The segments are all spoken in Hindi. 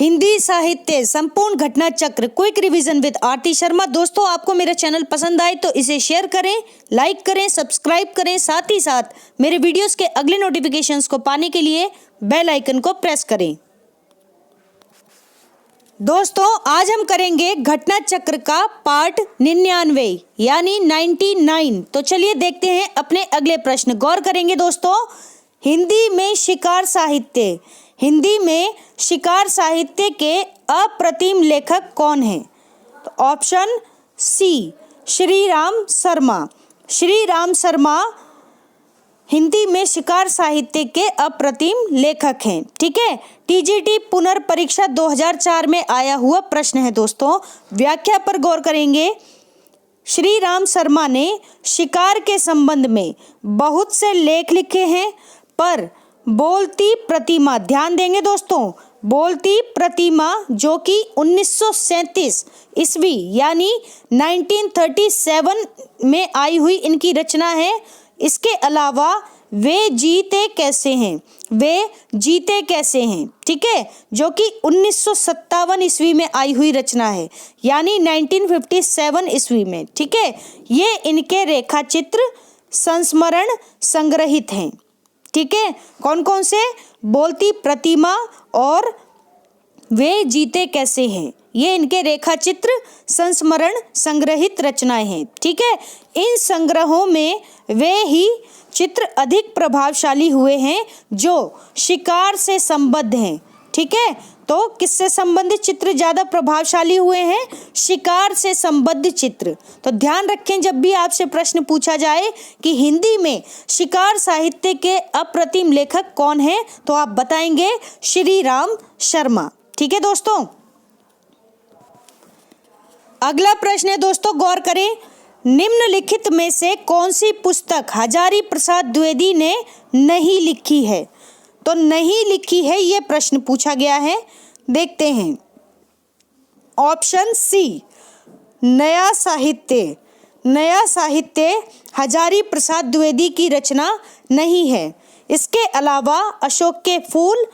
हिंदी साहित्य संपूर्ण घटना चक्र क्विक रिवीजन विद आरती शर्मा। दोस्तों, आपको मेरा चैनल पसंद आए तो इसे शेयर करें, लाइक करें, सब्सक्राइब करें। साथ ही साथ मेरे वीडियोस के अगले नोटिफिकेशंस को पाने के लिए बेल आइकन को प्रेस करें। दोस्तों, आज हम करेंगे घटना चक्र का पार्ट 99 यानी 99। तो चलिए देखते हैं अपने अगले प्रश्न। गौर करेंगे दोस्तों, हिंदी में शिकार साहित्य, हिंदी में शिकार साहित्य के अप्रतिम लेखक कौन हैं? तो ऑप्शन सी श्री राम शर्मा। श्री राम शर्मा हिंदी में शिकार साहित्य के अप्रतिम लेखक हैं। ठीक है, टीजीटी पुनर्परीक्षा 2004 में आया हुआ प्रश्न है दोस्तों। व्याख्या पर गौर करेंगे। श्री राम शर्मा ने शिकार के संबंध में बहुत से लेख लिखे हैं, पर बोलती प्रतिमा, ध्यान देंगे दोस्तों, बोलती प्रतिमा जो कि 1937 ईस्वी यानी 1937 में आई हुई इनकी रचना है। इसके अलावा वे जीते कैसे हैं, वे जीते कैसे हैं, ठीक है, जो कि 1957 ईस्वी में आई हुई रचना है यानी 1957 ईस्वी में। ठीक है, ये इनके रेखाचित्र संस्मरण संग्रहित हैं। ठीक है, कौन कौन से? बोलती प्रतिमा और वे जीते कैसे हैं, ये इनके रेखाचित्र संस्मरण संग्रहित रचनाएं हैं। ठीक है, इन संग्रहों में वे ही चित्र अधिक प्रभावशाली हुए हैं जो शिकार से संबद्ध हैं। ठीक है, तो किससे संबंधित चित्र ज़्यादा प्रभावशाली हुए हैं? शिकार से संबद्ध चित्र। तो ध्यान रखें, जब भी आपसे प्रश्न पूछा जाए कि हिंदी में शिकार साहित्य के अप्रतिम लेखक कौन हैं, तो आप बताएंगे श्री राम शर्मा। ठीक है दोस्तों, अगला प्रश्न है दोस्तों, गौर करें। निम्नलिखित में से कौन सी पुस्तक हजारी प्रसाद द्विवेदी ने नहीं लिखी है? तो नहीं लिखी है, ये प्रश्न पूछा गया है। देखते हैं। ऑप्शन सी नया साहित्य, नया साहित्य हजारी प्रसाद द्विवेदी की रचना नहीं है। इसके अलावा अशोक के फूल,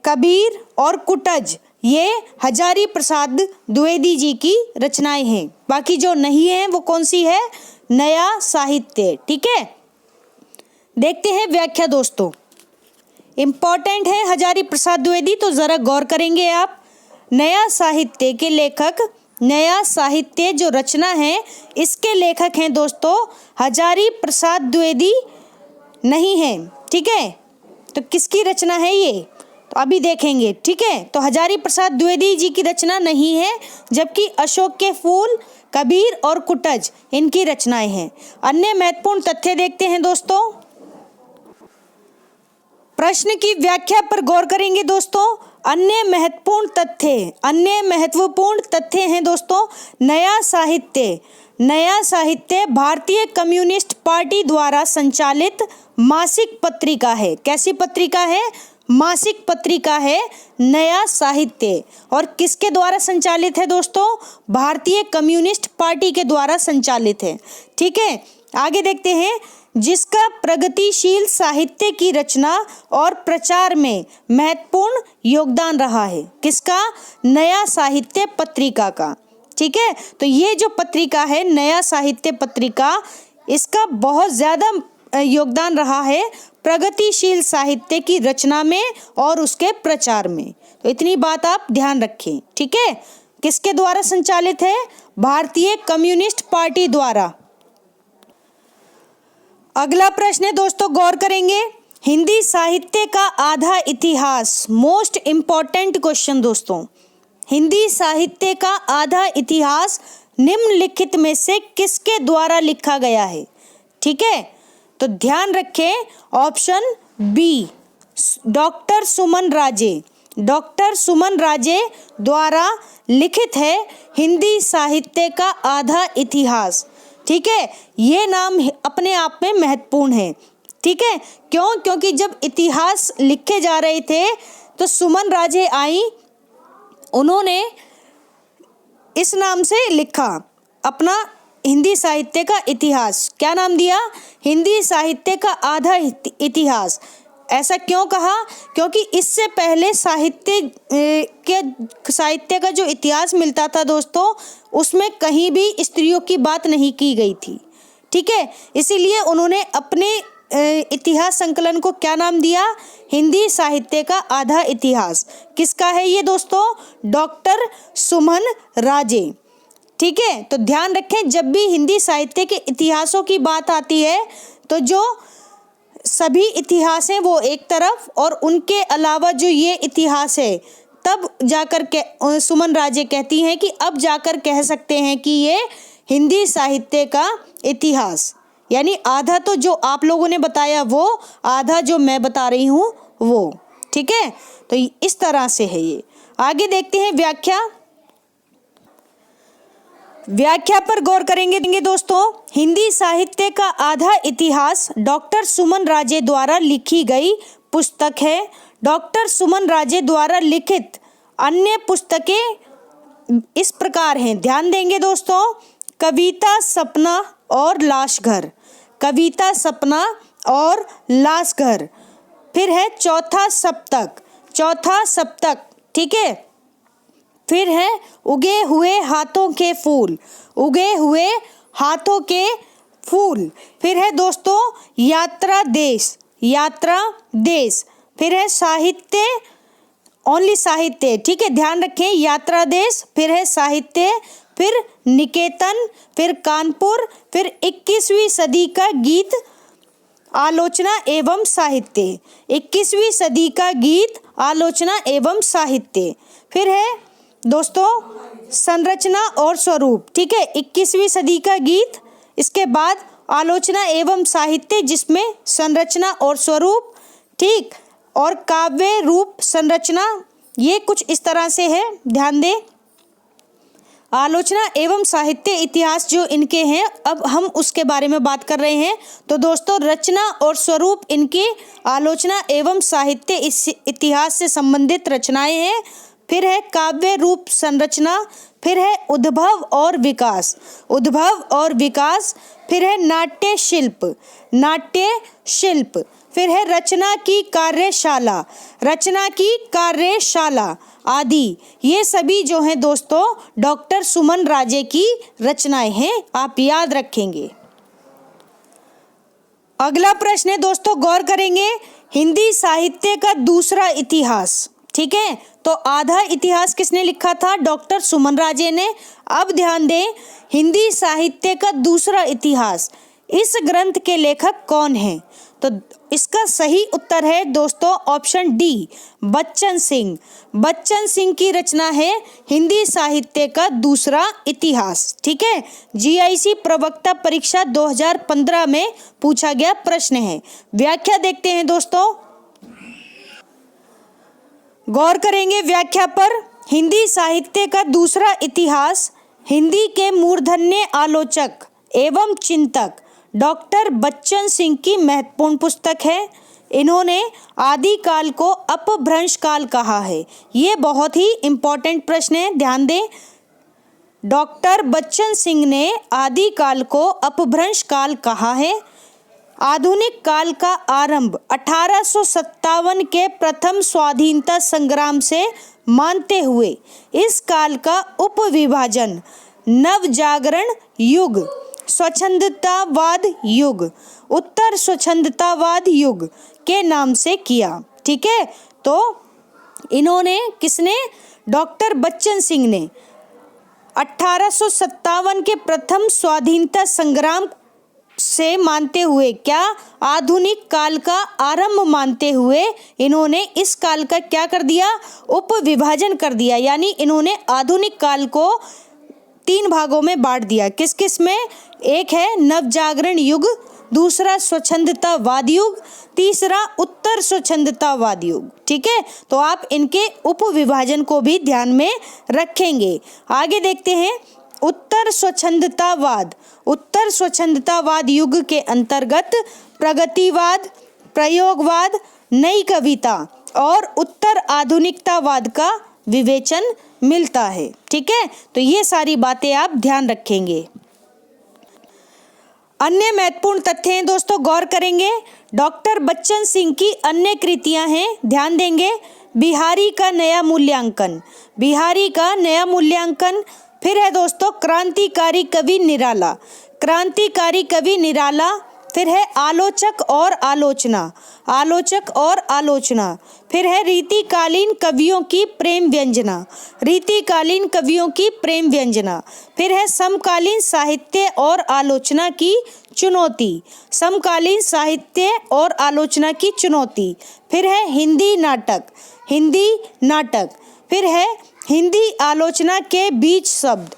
कबीर और कुटज ये हजारी प्रसाद द्विवेदी जी की रचनाएं हैं। बाकी जो नहीं है वो कौन सी है? नया साहित्य। ठीक है, देखते हैं व्याख्या दोस्तों, इम्पॉर्टेंट है हजारी प्रसाद द्विवेदी, तो ज़रा गौर करेंगे आप। नया साहित्य के लेखक, नया साहित्य जो रचना है इसके लेखक हैं दोस्तों हजारी प्रसाद द्विवेदी नहीं है। ठीक है, तो किसकी रचना है ये? तो अभी देखेंगे। ठीक है, तो हजारी प्रसाद द्विवेदी जी की रचना नहीं है, जबकि अशोक के फूल, कबीर और कुटज इनकी रचनाएं हैं। अन्य महत्वपूर्ण तथ्य देखते हैं दोस्तों। प्रश्न की व्याख्या पर गौर करेंगे दोस्तों। अन्य महत्वपूर्ण तथ्य, अन्य महत्वपूर्ण तथ्य हैं दोस्तों। नया साहित्य, नया साहित्य भारतीय कम्युनिस्ट पार्टी द्वारा संचालित मासिक पत्रिका है। कैसी पत्रिका है? मासिक पत्रिका है नया साहित्य। और किसके द्वारा संचालित है दोस्तों? भारतीय कम्युनिस्ट पार्टी के द्वारा संचालित है। ठीक है, आगे देखते हैं। जिसका प्रगतिशील साहित्य की रचना और प्रचार में महत्वपूर्ण योगदान रहा है। किसका? नया साहित्य पत्रिका का। ठीक है, तो ये जो पत्रिका है नया साहित्य पत्रिका, इसका बहुत ज़्यादा योगदान रहा है प्रगतिशील साहित्य की रचना में और उसके प्रचार में। तो इतनी बात आप ध्यान रखें। ठीक है, किसके द्वारा संचालित है? भारतीय कम्युनिस्ट पार्टी द्वारा। अगला प्रश्न है दोस्तों, गौर करेंगे। हिंदी साहित्य का आधा इतिहास, मोस्ट इम्पॉर्टेंट क्वेश्चन दोस्तों। हिंदी साहित्य का आधा इतिहास निम्नलिखित में से किसके द्वारा लिखा गया है? ठीक है, तो ध्यान रखें। ऑप्शन बी डॉक्टर सुमन राजे, डॉक्टर सुमन राजे द्वारा लिखित है हिंदी साहित्य का आधा इतिहास। ठीक है, ये नाम अपने आप में महत्वपूर्ण है। ठीक है, क्यों? क्योंकि जब इतिहास लिखे जा रहे थे तो सुमन राजे आई, उन्होंने इस नाम से लिखा अपना हिंदी साहित्य का इतिहास। क्या नाम दिया? हिंदी साहित्य का आधा इतिहास। ऐसा क्यों कहा? क्योंकि इससे पहले साहित्य का जो इतिहास मिलता था दोस्तों, उसमें कहीं भी स्त्रियों की बात नहीं की गई थी। ठीक है, इसीलिए उन्होंने अपने इतिहास संकलन को क्या नाम दिया? हिंदी साहित्य का आधा इतिहास। किसका है ये दोस्तों? डॉक्टर सुमन राजे। ठीक है, तो ध्यान रखें, जब भी हिंदी साहित्य के इतिहासों की बात आती है तो जो सभी इतिहास हैं वो एक तरफ, और उनके अलावा जो ये इतिहास है, तब जाकर के सुमन राजे कहती हैं कि अब जाकर कह सकते हैं कि ये हिंदी साहित्य का इतिहास, यानी आधा तो जो आप लोगों ने बताया वो, आधा जो मैं बता रही हूँ वो। ठीक है, तो इस तरह से है ये। आगे देखते हैं व्याख्या पर गौर करेंगे दोस्तों। हिंदी साहित्य का आधा इतिहास डॉक्टर सुमन राजे द्वारा लिखी गई पुस्तक है। डॉक्टर सुमन राजे द्वारा लिखित अन्य पुस्तकें इस प्रकार हैं, ध्यान देंगे दोस्तों। कविता सपना और लाशघर, कविता सपना और लाशघर। फिर है चौथा सप्तक। ठीक है, फिर है उगे हुए हाथों के फूल। फिर है दोस्तों यात्रा देश। फिर है साहित्य, ओनली साहित्य। ठीक है, ध्यान रखें, यात्रा देश, फिर है साहित्य, फिर निकेतन, फिर कानपुर, फिर 21वीं सदी का गीत, आलोचना एवं साहित्य। 21वीं सदी का गीत, आलोचना एवं साहित्य। फिर है दोस्तों संरचना और स्वरूप। ठीक है, 21वीं सदी का गीत, इसके बाद आलोचना एवं साहित्य जिसमें संरचना और स्वरूप, ठीक, और काव्य रूप संरचना, ये कुछ इस तरह से है, ध्यान दें। आलोचना एवं साहित्य इतिहास जो इनके हैं, अब हम उसके बारे में बात कर रहे हैं। तो दोस्तों रचना और स्वरूप इनके आलोचना एवं साहित्य इतिहास से संबंधित रचनाएं हैं। फिर है काव्य रूप संरचना, फिर है उद्भव और विकास, फिर है नाट्य शिल्प, फिर है रचना की कार्यशाला आदि। ये सभी जो हैं दोस्तों डॉक्टर सुमन राजे की रचनाएं हैं, आप याद रखेंगे। अगला प्रश्न है दोस्तों, गौर करेंगे, हिंदी साहित्य का दूसरा इतिहास। ठीक है, तो आधा इतिहास किसने लिखा था? डॉक्टर सुमन राजे ने। अब ध्यान दें, हिंदी साहित्य का दूसरा इतिहास, इस ग्रंथ के लेखक कौन हैं? तो इसका सही उत्तर है दोस्तों ऑप्शन डी, बच्चन सिंह की रचना है हिंदी साहित्य का दूसरा इतिहास। ठीक है, जीआईसी प्रवक्ता परीक्षा 2015 में पूछा गया प्रश्न है। व्याख्या देखते हैं दोस्तों, गौर करेंगे व्याख्या पर। हिंदी साहित्य का दूसरा इतिहास हिंदी के मूर्धन्य आलोचक एवं चिंतक डॉक्टर बच्चन सिंह की महत्वपूर्ण पुस्तक है। इन्होंने आदिकाल को अपभ्रंश काल कहा है। ये बहुत ही इम्पोर्टेंट प्रश्न है, ध्यान दें। डॉक्टर बच्चन सिंह ने आदिकाल को अपभ्रंश काल कहा है। आधुनिक काल का आरंभ 1857 के प्रथम स्वाधीनता संग्राम से मानते हुए इस काल का उपविभाजन नवजागरण युग, स्वच्छंदतावाद युग, उत्तर स्वच्छंदतावाद युग के नाम से किया। ठीक है, तो इन्होंने किसने? डॉक्टर बच्चन सिंह ने 1857 के प्रथम स्वाधीनता संग्राम से मानते हुए, क्या? आधुनिक काल का आरंभ मानते हुए इन्होंने इस काल का क्या कर दिया? उपविभाजन कर दिया। यानी इन्होंने आधुनिक काल को 3 भागों में बांट दिया। किस किस में? एक है नवजागरण युग, दूसरा स्वच्छंदतावाद युग, तीसरा उत्तर स्वच्छंदतावाद युग। ठीक है, तो आप इनके उपविभाजन को भी ध्यान में रखेंगे। आगे देखते हैं उत्तर स्वच्छंदतावाद युग के अंतर्गत प्रगतिवाद, प्रयोगवाद, नई कविता और उत्तर आधुनिकतावाद का विवेचन मिलता है। ठीक है, तो ये सारी बातें आप ध्यान रखेंगे। अन्य महत्वपूर्ण तथ्य हैं दोस्तों, गौर करेंगे। डॉक्टर बच्चन सिंह की अन्य कृतियां हैं, ध्यान देंगे। बिहारी का नया मूल्यांकन, बिहारी का नया मूल्यांकन। फिर है दोस्तों क्रांतिकारी कवि निराला, क्रांतिकारी कवि निराला। फिर है आलोचक और आलोचना, आलोचक और आलोचना। फिर है रीतिकालीन कवियों की प्रेम व्यंजना, रीतिकालीन कवियों की प्रेम व्यंजना। फिर है समकालीन साहित्य और आलोचना की चुनौती, समकालीन साहित्य और आलोचना की चुनौती। फिर है हिंदी नाटक, हिंदी नाटक। फिर है हिंदी आलोचना के बीच शब्द,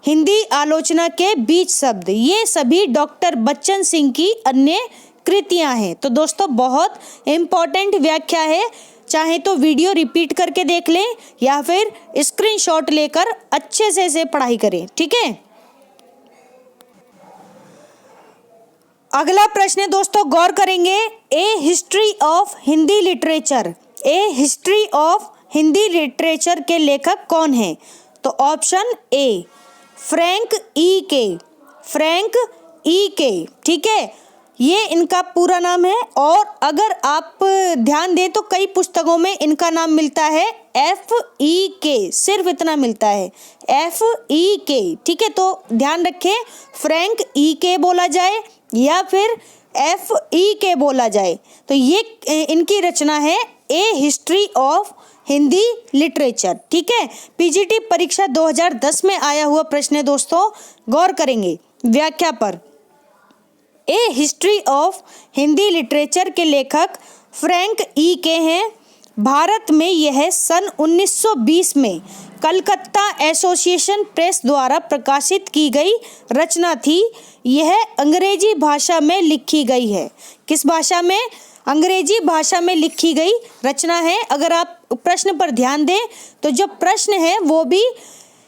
हिंदी आलोचना के बीच शब्द। ये सभी डॉक्टर बच्चन सिंह की अन्य कृतियां हैं। तो दोस्तों बहुत इम्पोर्टेंट व्याख्या है, चाहे तो वीडियो रिपीट करके देख लें या फिर स्क्रीनशॉट लेकर अच्छे से इसे पढ़ाई करें, ठीक है। अगला प्रश्न है दोस्तों, गौर करेंगे। A history of Hindi literature, a history of Hindi literature के लेखक कौन है? तो ऑप्शन ए फ्रैंक ई के, फ्रैंक ई के, ठीक है, ये इनका पूरा नाम है। और अगर आप ध्यान दें तो कई पुस्तकों में इनका नाम मिलता है एफ ई के, सिर्फ इतना मिलता है एफ ई के, ठीक है। तो ध्यान रखें, फ्रैंक ई के बोला जाए या फिर एफ ई के बोला जाए। तो ये इनकी रचना है ए हिस्ट्री ऑफ हिंदी लिटरेचर, ठीक है। पीजीटी परीक्षा 2010 में आया हुआ प्रश्न है दोस्तों, गौर करेंगे व्याख्या पर। ए हिस्ट्री ऑफ हिंदी लिटरेचर के लेखक फ्रैंक ई के हैं। भारत में यह सन 1920 में कलकत्ता एसोसिएशन प्रेस द्वारा प्रकाशित की गई रचना थी। यह अंग्रेजी भाषा में लिखी गई है। किस भाषा में? अंग्रेजी भाषा में लिखी गई रचना है। अगर आप प्रश्न पर ध्यान दें तो जो प्रश्न है वो भी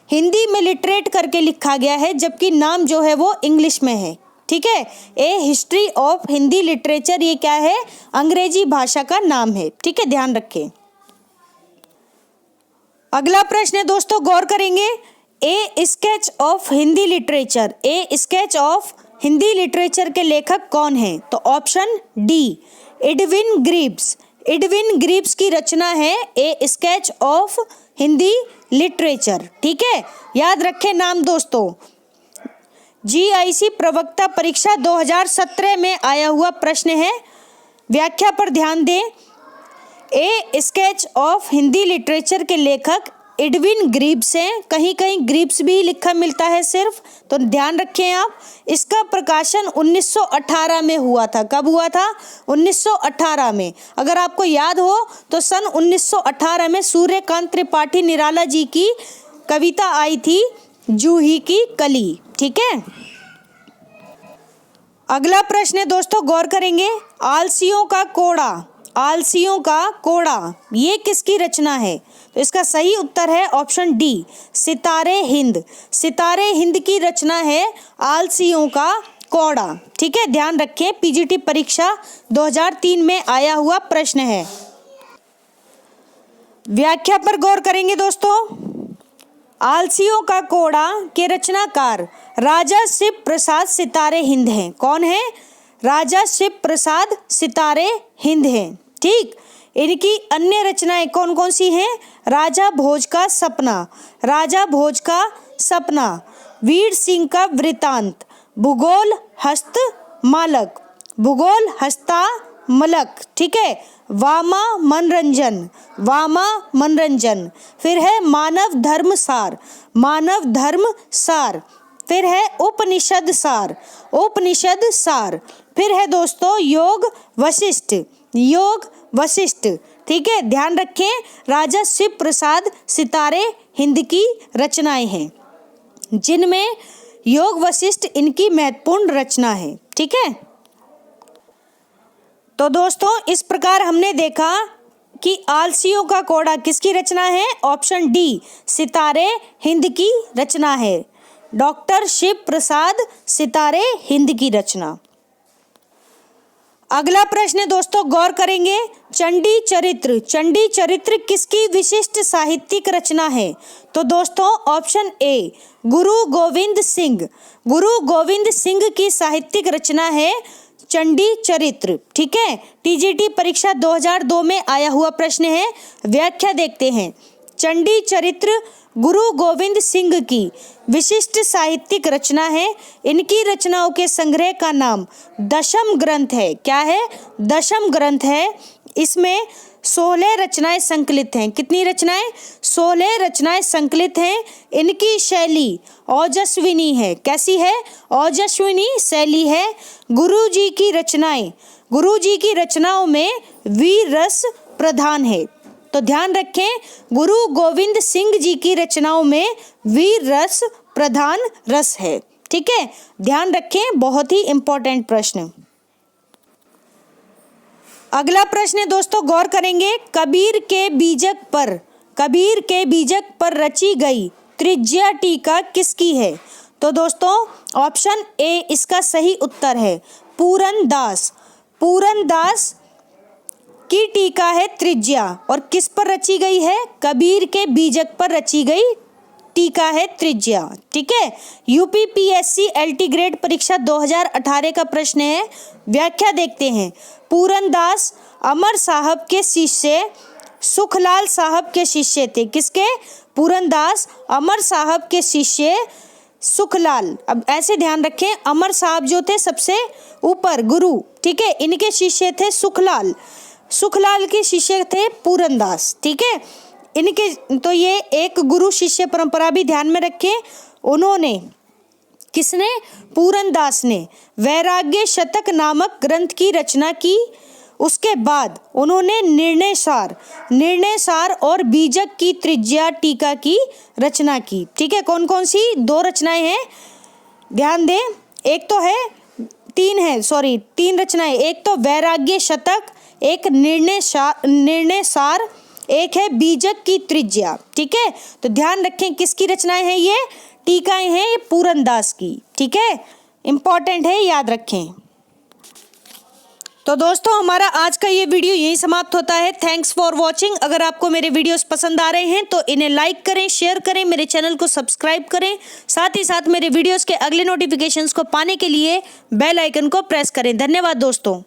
हिंदी में लिटरेट करके लिखा गया है, जबकि नाम जो है वो इंग्लिश में है, ठीक है। ए हिस्ट्री ऑफ हिंदी लिटरेचर ये क्या है? अंग्रेजी भाषा का नाम है, ठीक है, ध्यान रखें। अगला प्रश्न है दोस्तों, गौर करेंगे। ए sketch of Hindi literature, A sketch of Hindi literature के लेखक कौन है? तो option D Edwin Greaves, Edwin Greaves की रचना है ए स्केच ऑफ हिंदी लिटरेचर, ठीक है। याद रखें नाम दोस्तों। जीआईसी प्रवक्ता परीक्षा 2017 में आया हुआ प्रश्न है, व्याख्या पर ध्यान दें। ए स्केच ऑफ हिंदी लिटरेचर के लेखक एडविन ग्रीव्स हैं, कहीं कहीं ग्रीव्स भी लिखा मिलता है सिर्फ, तो ध्यान रखें आप। इसका प्रकाशन 1918 में हुआ था। कब हुआ था? 1918 में। अगर आपको याद हो तो सन 1918 में सूर्यकांत त्रिपाठी निराला जी की कविता आई थी जूही की कली, ठीक है। अगला प्रश्न है दोस्तों, गौर करेंगे। आलसियों का कोड़ा, आलसियों का कोड़ा ये किसकी रचना है? तो इसका सही उत्तर है ऑप्शन डी सितारे हिंद, सितारे हिंद की रचना है आलसियों का कोड़ा, ठीक है, ध्यान रखें। पीजीटी परीक्षा 2003 में आया हुआ प्रश्न है। व्याख्या पर गौर करेंगे दोस्तों। आलसियों का कोड़ा के रचनाकार राजा शिव प्रसाद सितारे हिंद हैं। कौन है? राजा शिव प्रसाद सितारे हिंद हैं, ठीक। इनकी अन्य रचनाएं कौन कौन सी हैं? राजा भोज का सपना, राजा भोज का सपना, वीर सिंह का वृतांत, भूगोल हस्त मालक, भूगोल हस्ता मलक, ठीक है, वामा मनरंजन, वामा मनरंजन। फिर है मानव धर्म सार, मानव धर्म सार। फिर है उपनिषद सार, उपनिषद सार। फिर है दोस्तों योग वशिष्ठ, योग वशिष्ठ, ठीक है, ध्यान रखें। राजा शिव प्रसाद सितारे हिंद की रचनाएं हैं, जिनमें योग वशिष्ठ इनकी महत्वपूर्ण रचना है, ठीक है। तो दोस्तों इस प्रकार हमने देखा कि आलसियों का कोड़ा किसकी रचना है? ऑप्शन डी सितारे हिंद की रचना है, डॉक्टर शिव प्रसाद सितारे हिंद की रचना। अगला प्रश्न है दोस्तों, गौर करेंगे। चंडी चरित्र, चंडी चरित्र किसकी विशिष्ट साहित्यिक रचना है? तो दोस्तों ऑप्शन ए गुरु गोविंद सिंह, गुरु गोविंद सिंह की साहित्यिक रचना है चंडी चरित्र। ठीक है, टीजीटी परीक्षा 2002 में आया हुआ प्रश्न है। व्याख्या देखते हैं। चंडी चरित्र गुरु गोविंद सिंह की विशिष्ट साहित्यिक रचना है। इनकी रचनाओं के संग्रह का नाम दशम ग्रंथ है। क्या है? दशम ग्रंथ है। इसमें 16 रचनाएं संकलित हैं। कितनी रचनाएं? 16 रचनाएं संकलित हैं। इनकी शैली ओजस्विनी है। कैसी है? ओजस्विनी शैली है। गुरु जी की रचनाएं, गुरु जी की रचनाओं में वीर रस प्रधान है। तो ध्यान रखें, गुरु गोविंद सिंह जी की रचनाओं में वीर रस प्रधान रस है। ठीक है, ध्यान रखें, बहुत ही इंपॉर्टेंट प्रश्न। अगला प्रश्न है दोस्तों, गौर करेंगे। कबीर के बीजक पर, कबीर के बीजक पर रची गई त्रिज्या टीका किसकी है? तो दोस्तों ऑप्शन ए इसका सही उत्तर है पूरन दास। पूरन दास की टीका है त्रिज्या। और किस पर रची गई है? कबीर के बीजक पर रची गई टीका है त्रिज्या। ठीक है, यूपीपीएससी एलटी ग्रेड परीक्षा 2018 का प्रश्न है। व्याख्या देखते हैं। पूरन दास अमर साहब के शिष्य सुखलाल साहब के शिष्य थे। किसके? पूरन दास अमर साहब के शिष्य सुखलाल। अब ऐसे ध्यान रखें, अमर साहब जो थे सबसे ऊपर गुरु, ठीक है, इनके शिष्य थे सुखलाल। सुखलाल के शिष्य थे पूरन दास। ठीक है, इनके तो ये एक गुरु शिष्य परंपरा भी ध्यान में रखें। उन्होंने, किसने? पूरन दास ने वैराग्य शतक नामक ग्रंथ की रचना की। उसके बाद उन्होंने निर्णय सार और बीजक की त्रिज्या टीका की रचना की। ठीक है, कौन कौन सी 2 रचनाएं हैं? ध्यान दें, एक तो है, 3 है, सॉरी 3 रचनाएं। एक तो वैराग्य शतक, एक निर्णय सार, एक है बीजक की त्रिज्या। ठीक है, तो ध्यान रखें किसकी रचनाएं हैं ये? टीकाएं हैं ये पूरन दास की। ठीक है, इंपॉर्टेंट है, याद रखें। तो दोस्तों हमारा आज का ये वीडियो यहीं समाप्त होता है। Thanks for watching. अगर आपको मेरे वीडियोस पसंद आ रहे हैं तो इन्हें लाइक करें, शेयर करें, मेरे चैनल को सब्सक्राइब करें। साथ ही साथ मेरे वीडियोस के अगले नोटिफिकेशंस को पाने के लिए बेल आइकन को प्रेस करें। धन्यवाद दोस्तों।